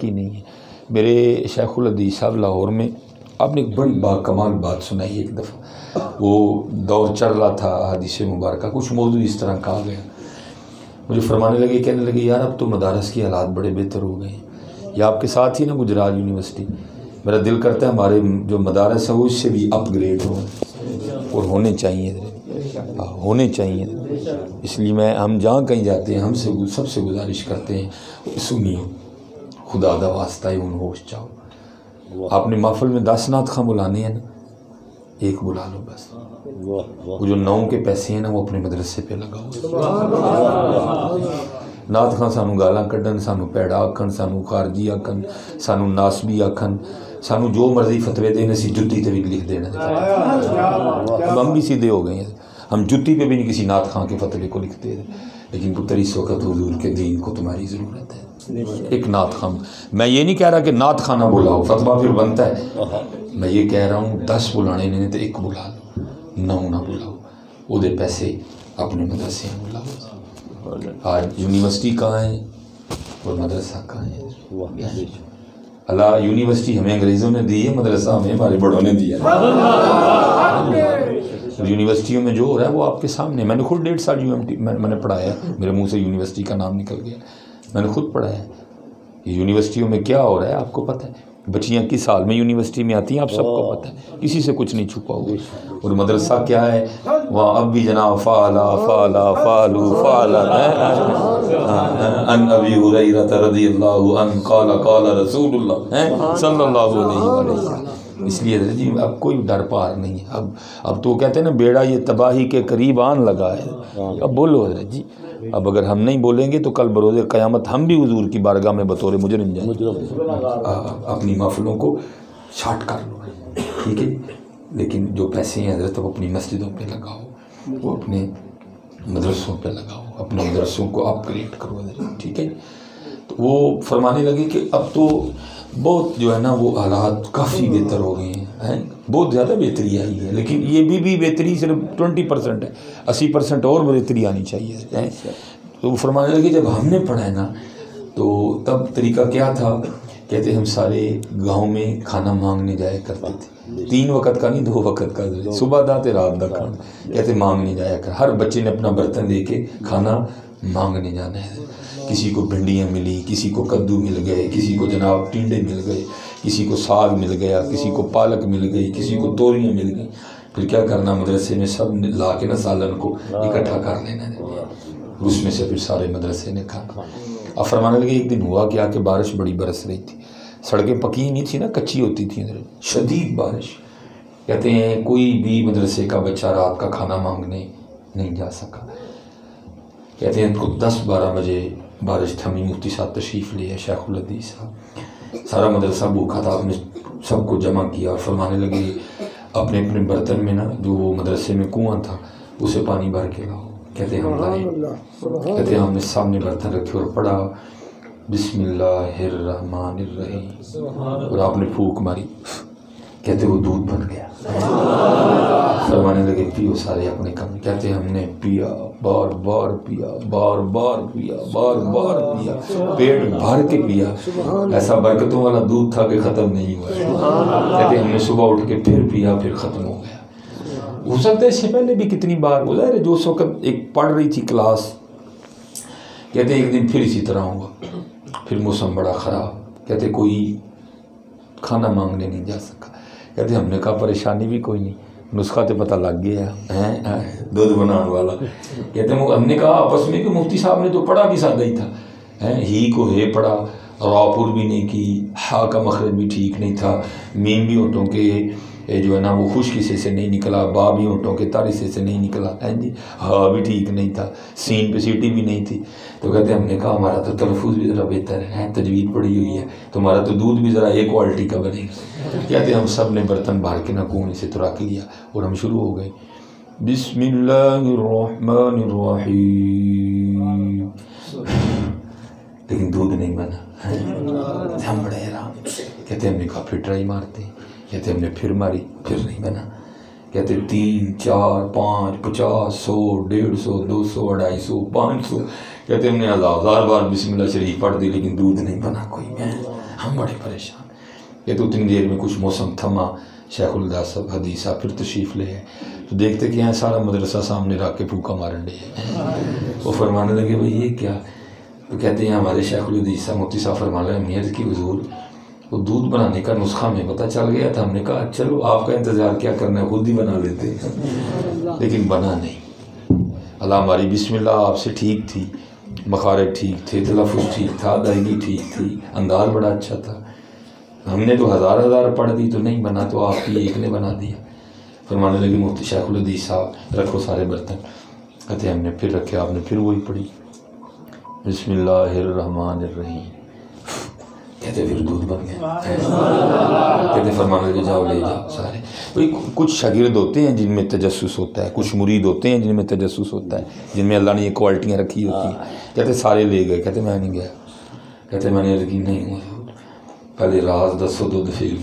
کی نہیں ہے۔ میرے شیخ الحدیث صاحب لاہور میں آپ نے ایک بڑی کمال بات سنائی ایک دفعہ، وہ دور چل رہا تھا حدیث مبارکہ، کچھ موضوع اس طرح کہا گیا، مجھے فرمانے لگے، کہنے لگے یار اب تو مدارس کی حالات بڑے بہتر ہو گئے ہیں، یہ آپ کے ساتھ ہی نا گجرات یونیورسٹی، میرا دل کرتا ہے ہمارے جو مدارس ہیں وہ اس سے بھی اپ گریڈ ہوں اور ہونے چاہیے، اس لیے ہم جہاں کہیں جاتے ہیں ہم سے سب سے گزارش کرتے ہیں سنیو، خدا دا واسطہ ہے ان ہوش چاہو، آپ نے محفل میں 10 نعت خواں بلانے ہیں نا، ایک بلا لو بس، وہ جو 9 کے پیسے ہیں نا وہ اپنے مدرسے پہ لگاؤ۔ نعت خواں سانو گالاں کڈن، سانو پیڑا آکھن، سانو خارجی آکھن، سانو ناسبی آکھن، سانو جو مرضی فتوے دیں، اسی جتی تے بھی لکھ دینا، ہم بھی سیدھے ہو گئے ہیں، ہم جتی پہ بھی نہیں کسی نعت خواں کے فتوے کو لکھتے ہیں، لیکن پتر اس وقت حضور کے دین کو تمہاری ضرورت ہے، ایک نعت خواں۔ میں یہ نہیں کہہ رہا کہ نعت خواں نہ بلاؤ، فتویٰ پھر بنتا ہے، میں یہ کہہ رہا ہوں 10 بلانے نہیں تو ایک بلا لو، 9 نہ بلاؤ، وہ دے پیسے اپنے مدرسے میں بلاؤ۔ آج یونیورسٹی کہاں ہے اور مدرسہ کہاں ہے؟ اللہ یونیورسٹی ہمیں انگریزوں نے دی ہے، مدرسہ ہمیں ہمارے بڑوں نے دیا ہے۔ یونیورسٹیوں میں جو ہو رہا ہے وہ آپ کے سامنے، میں نے خود 1.5 سال میں نے پڑھایا، میرے منہ سے یونیورسٹی کا نام نکل گیا، میں نے خود پڑھایا۔ یونیورسٹیوں میں کیا ہو رہا ہے آپ کو پتہ ہے، بچیاں کس سال میں یونیورسٹی میں آتی ہیں آپ سب کو پتہ ہے، کسی سے کچھ نہیں چھپا ہوا۔ اور مدرسہ کیا ہے وہاں اب بھی جناب فعلا ان ابی ہریرہ رضی اللہ عنہ قال قال رسول اللہ صلی اللہ علیہ وسلم۔ اس لیے جی اب کوئی ڈر پار نہیں ہے، اب تو کہتے ہیں نا بیڑا یہ تباہی کے قریب آن لگا ہے، اب بولو حضرت جی، اب اگر ہم نہیں بولیں گے تو کل بروز قیامت ہم بھی حضور کی بارگاہ میں بطور مجرم جائیں گے۔ اپنی محفلوں کو شارٹ کر لو، ٹھیک ہے، لیکن جو پیسے ہیں حضرت وہ اپنی مسجدوں پہ لگاؤ، وہ اپنے مدرسوں پہ لگاؤ، اپنے مدرسوں کو اپ گریڈ کرو حضرت، ٹھیک ہے۔ تو وہ فرمانے لگے کہ اب تو بہت جو ہے نا وہ حالات کافی بہتر ہو گئے ہیں، بہت زیادہ بہتری آئی ہے، لیکن یہ بھی بہتری صرف 20% ہے، 80% اور بہتری آنی چاہیے۔ تو وہ فرمانے لگے جب ہم نے پڑھا ہے نا تو تب طریقہ کیا تھا، کہتے ہم سارے گاؤں میں کھانا مانگنے جایا کرتے تھے، 3 وقت کا نہیں 2 وقت کا، صبح دا تے رات دا کھانا، کہتے مانگنے جایا کر، ہر بچے نے اپنا برتن لے کے کھانا مانگنے جانا ہے۔ کسی کو بھنڈیاں ملی، کسی کو کدو مل گئے، کسی کو جناب ٹینڈے مل گئے، کسی کو ساگ مل گیا، کسی کو پالک مل گئی، کسی کو توریاں مل گئی۔ پھر کیا کرنا، مدرسے میں سب لا کے نا سالن کو اکٹھا کر لینا ہے، اس میں سے پھر سارے مدرسے نے کھانا۔ اب فرمانے لگے ایک دن ہوا کیا کہ بارش بڑی برس رہی تھی، سڑکیں پکی نہیں تھی نا، کچی ہوتی تھیں، شدید بارش، کہتے ہیں کوئی بھی مدرسے کا بچہ رات کا کھانا مانگنے نہیں جا سکا۔ کہتے ہیں 10-12 بجے بارش تھمی، مفتی صاحب تشریف لے شیخ الحدیث صاحب، سارا مدرسہ بھوکا تھا، آپ نے سب کو جمع کیا اور فرمانے لگے اپنے اپنے برتن میں نا جو وہ مدرسے میں کنواں تھا اسے پانی بھر کے لاؤ۔ کہتے ہیں ہم لائے، کہتے ہیں ہم نے سامنے برتن رکھے اور پڑھا بسم اللہ الرحمن الرحیم، اور آپ نے پھونک ماری، کہتے وہ دودھ بن گیا۔ فرمانے لگے پیو سارے اپنے کم، کہتے ہم نے پیا، بار بار پیا، بار بار پیا، بار بار پیا، پیٹ بھر کے پیا، ایسا برکتوں والا دودھ تھا کہ ختم نہیں ہوا۔ کہتے ہم نے صبح اٹھ کے پھر پیا، پھر ختم ہو گیا۔ ہو سکتا ہے اس سے پہلے بھی کتنی بار ہو ظاہر ہے، جو اس وقت ایک پڑھ رہی تھی کلاس، کہتے ایک دن پھر اسی طرح ہوا، پھر موسم بڑا خراب، کہتے کوئی کھانا مانگنے نہیں جا سکا۔ کہتے ہم نے کہا پریشانی بھی کوئی نہیں، نسخہ تو پتہ لگ گیا ہے دودھ بنانے والا۔ کہتے ہیں ہم نے کہا آپس میں کہ مفتی صاحب نے تو پڑھا بھی سادہ ہی تھا، ہی کو ہے پڑھا، راپور بھی نہیں کی، ہا کا مخرج بھی ٹھیک نہیں تھا، میم بھی ہونٹوں کے جو ہے نا وہ خشک حصے سے نہیں نکلا، با بھی ہونٹوں کے تر حصے سے نہیں نکلا، جی ہا بھی ٹھیک نہیں تھا، سین پہ سیٹی بھی نہیں تھی۔ تو کہتے ہیں ہم نے کہا ہمارا تو تلفظ بھی ذرا بہتر ہے، تجوید پڑھی ہوئی ہے، تمہارا تو دودھ بھی ذرا ایک کوالٹی کا بنے گا۔ کہتے ہیں ہم سب نے برتن بھر کے نہ کنویں سے تو رکھ لیا اور ہم شروع ہو گئے بسم اللہ الرحمن الرحیم، لیکن دودھ نہیں بنا۔ ہم بڑے حیران، کہتے ہم نے کہا پھر ٹرائی مارتے، کہتے ہم نے پھر ماری، پھر نہیں بنا۔ کہتے 3 4 5 50 100 150 200 250 500، کہتے ہم نے 1000 بار بسم اللہ شریف پڑھ دی لیکن دودھ نہیں بنا کوئی۔ ہم بڑے پریشان. یہ تو اتنی دیر میں کچھ موسم تھما, شیخ الحدیث صاحب حدیث صاحب پھر تشریف لے آئے. تو دیکھتے کہ یہاں سارا مدرسہ سامنے رکھ کے پھوکا مارن ڈے. وہ فرمانے لگے بھائی یہ کیا؟ تو کہتے ہیں ہمارے شیخ الحدیث صاحب مفتی صاحب فرمانے لگے نیت کی حضور وہ دودھ بنانے کا نسخہ ہمیں پتہ چل گیا تھا. ہم نے کہا چلو آپ کا انتظار کیا کرنا ہے, خود ہی بنا لیتے ہیں. لیکن بنا نہیں. اللہ ہماری بسم اللہ آپ سے ٹھیک تھی, مخارج ٹھیک تھے, تلفظ ٹھیک تھا, ادائیگی ٹھیک تھی, انداز بڑا اچھا تھا. ہم نے تو ہزار پڑھ دی تو نہیں بنا, تو آپ کی ایک نے بنا دیا. فرمانے لگے مفتی شیخ الحدیث صاحب رکھو سارے برتن. کہتے ہم نے پھر رکھے, آپ نے پھر وہی پڑھی بسم اللہ الرحمن الرحیم. کہتے پھر دودھ بن گیا. کہتے فرمانے لگے جاؤ لے جاؤ سارے. کچھ شاگرد ہوتے ہیں جن میں تجسس ہوتا ہے, کچھ مرید ہوتے ہیں جن میں تجسس ہوتا ہے, جن میں اللہ نے یہ کوالٹیاں رکھی ہوتی ہیں. کہتے سارے لے گئے. کہتے میں نہیں گیا. کہتے میں نے یقین نہیں ہوا, پہلے راز دسو دودھ پھر.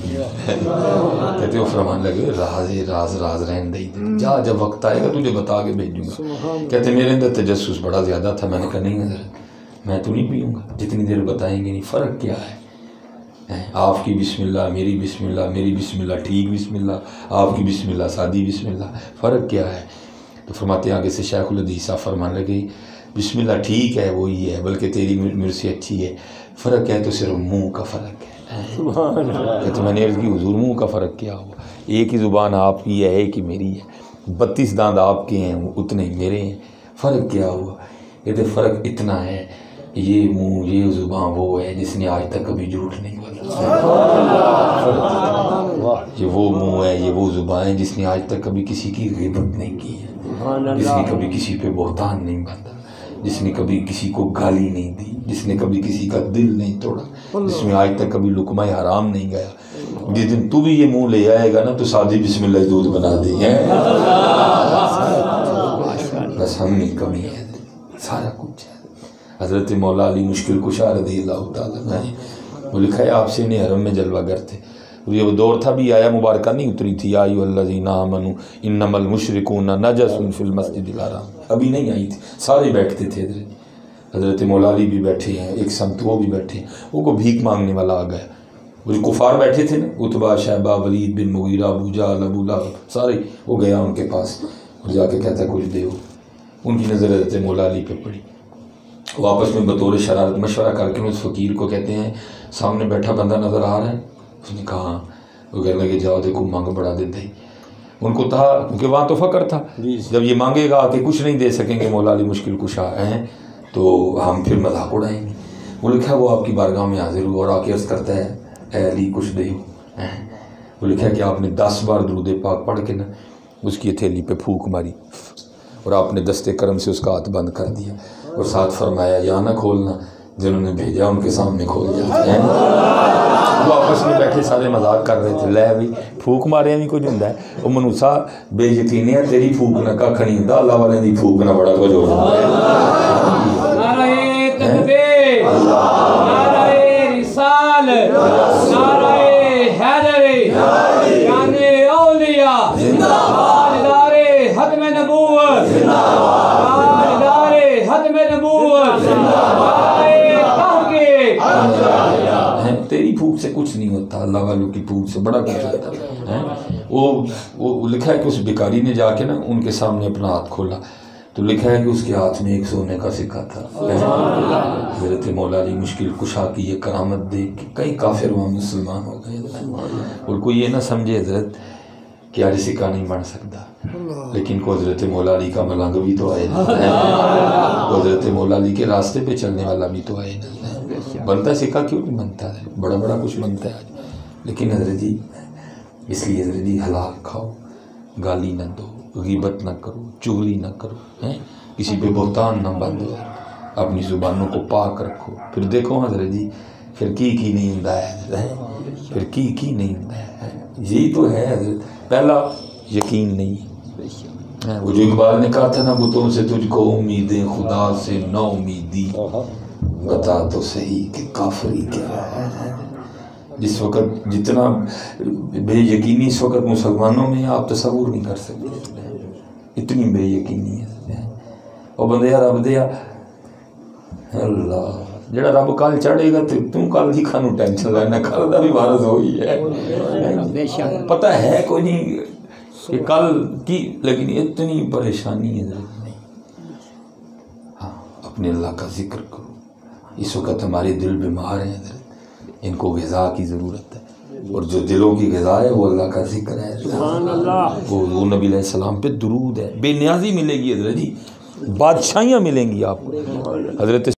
کہتے وہ فرمانے لگے راز رہن دے, جا جب وقت آئے گا تجھے بتا کے بھیجوں گا. کہتے میرے اندر تجسس بڑا زیادہ تھا. میں نے کہا نہیں حضرت میں تو نہیں پیوں گا جتنی دیر بتائیں گے نہیں. فرق کیا ہے؟ آپ کی بسم اللہ, میری بسم اللہ, میری بسم اللہ ٹھیک بسم اللہ, آپ کی بسم اللہ سادی بسم اللہ, فرق کیا ہے؟ تو فرماتے ہیں آگے سے شیخ الحدیث صاحب فرمانے لگے بسم اللہ ٹھیک ہے وہی ہے, بلکہ تیری میرے سے اچھی ہے. فرق ہے تو صرف منہ کا فرق ہے. کہتے میں نے عرض کی حضور منہ کا فرق کیا ہوا؟ ایک ہی زبان آپ کی ہے, ایک ہی میری ہے. 32 دانت آپ کے ہیں, اتنے ہی میرے ہیں. فرق کیا ہوا؟ کہتے فرق اتنا ہے یہ منہ یہ زبان وہ ہے جس نے آج تک کبھی جھوٹ نہیں بولا. یہ وہ منہ ہے, یہ وہ زبان ہے جس نے آج تک کبھی کسی کی غیبت نہیں کی ہے, جس نے کبھی کسی پہ بہتان نہیں باندھا, جس نے کبھی کسی کو گالی نہیں دی, جس نے کبھی کسی کا دل نہیں توڑا, جس میں آج تک کبھی لقمہ حرام نہیں گیا. جس دن تو بھی یہ منہ لے آئے گا نا تو سادی بسم اللہ دودھ بنا دیں گے. بس ہم میں کمی ہے, سارا کچھ ہے. حضرت مولا علی مشکل کشا رضی اللہ تعالیٰ عنہ وہ لکھا ہے آپ سے انہیں حرم میں جلوہ گر تھے. یہ وہ دور تھا بھی آیا مبارکہ نہیں اتری تھی, یا ایھا الذین آمنوا انما المشرکون نجس فی المسجد الحرام, ابھی نہیں آئی تھی. سارے بیٹھتے تھے, حضرت مولا علی بھی بیٹھے ہیں, ایک سمت وہ بھی بیٹھے ہیں. وہ کو بھیک مانگنے والا آ گیا. وہ جو کفار بیٹھے تھے نا, عتبہ, شیبہ, ولید بن مغیرہ, ابو جہل, ابو لہب, سارے. وہ گیا ان کے پاس اور جا کے کہتا ہے کچھ دے. ان کی نظر حضرت مولا علی پہ پڑی. وہ آپس میں بطور شرارت مشورہ کر کے اس فقیر کو کہتے ہیں سامنے بیٹھا بندہ نظر آ رہا ہے؟ اس نے کہا ہاں. وہ کہنے لگے جاؤ دیکھو مانگ بڑھا دیتے. ان کو تھا کیونکہ وہاں تو فقر تھا, جب یہ مانگے گا کہ کچھ نہیں دے سکیں گے مولا علی مشکل کشا ہیں تو ہم پھر مذاق اڑائیں گے. وہ لکھا وہ آپ کی بارگاہ میں حاضر ہوا اور آ کے عرض کرتا ہے اے علی کچھ دے. وہ لکھا کہ آپ نے 10 بار درود پاک پڑھ کے نا اس کی ہتھیلی پہ پھونک ماری اور آپ نے دستے کرم سے اس کا ہاتھ بند کر دیا اور ساتھ فرمایا یا نہ کھولنا, جنہوں نے بھیجا ان کے سامنے کھول جاتے ہیں. وہ آپس میں بیٹھے سارے مذاق کر رہے تھے. لے بھائی پھونک مارے بھی کچھ ہوں. وہ منوسا بے یقینی ہے تیری پھونک نہ کھ نہیں ہوں, اللہ والے دی پھونک نہ بڑا کچھ ہو جاتا ہے. نعرہ تکبیر, نعرہ رسالت, نعرہ حیدری, جان اولیاء زندہ باد, تاجدار ختم نبوت زندہ باد, تاجدار ختم نبوت زندہ باد. تیری پھوک سے کچھ نہیں ہوتا, اللہ والوں کی پھوک سے بڑا کچھ ہوتا ہے. وہ لکھا ہے کہ اس بیکاری نے جا کے نا ان کے سامنے اپنا ہاتھ کھولا تو لکھا ہے کہ اس کے ہاتھ میں ایک سونے کا سکہ تھا. حضرت مولا علی مشکل کشا کی یہ کرامت دیکھ کے کئی کافر وہاں مسلمان ہو گئے. اور کوئی یہ نہ سمجھے حضرت کہ آج سکہ نہیں بن سکتا, لیکن کو حضرت مولا علی کا ملنگ بھی تو آئے نا, حضرت مولا علی کے راستے پہ چلنے والا بھی تو آئے نا. بنتا سکہ کیوں نہیں بنتا ہے, بڑا بڑا کچھ بنتا ہے آج. لیکن حضرت جی اس لیے حضرت جی حلال کھاؤ, گالی نہ دو, غیبت نہ کرو, چغلی نہ کرو, کسی پہ بہتان نہ باندھو, اپنی زبانوں کو پاک رکھو. پھر دیکھو حضرت جی پھر کی نہیں ہوندا ہے, پھر کی نہیں ہوندا ہے. یہی تو ہے حضرت. پہلا یقین نہیں ہے. وہ جو اقبال نے کہا تھا نا بتوں سے تجھ کو امیدیں خدا سے نا امیدی, بتا تو صحیح کہ کافری کیا ہے. جس وقت جتنا بے یقینی اس وقت مسلمانوں میں آپ تصور نہیں کر سکتے, اتنی بے یقینی ہے. اور بندے رب دیا اللہ جڑا رب کل چڑھے گا تو کل ہی کھانو ٹینشن لینا، کل دا بھی وارث ہوئی ہے، پتہ ہے کوئی نہیں کہ کل کی، لیکن اتنی پریشانی ہے نہیں۔ ہاں اپنے اللہ کا ذکر کرو، اس وقت ہمارے دل بیمار ہیں حضرت، ان کو غذا کی ضرورت ہے، اور جو دلوں کی غذا ہے وہ اللہ کا ذکر ہے، وہ نبی علیہ السلام پہ درود ہے، بے نیازی ملے گی حضرت جی، بادشاہیاں ملیں گی آپ کو۔ حضرت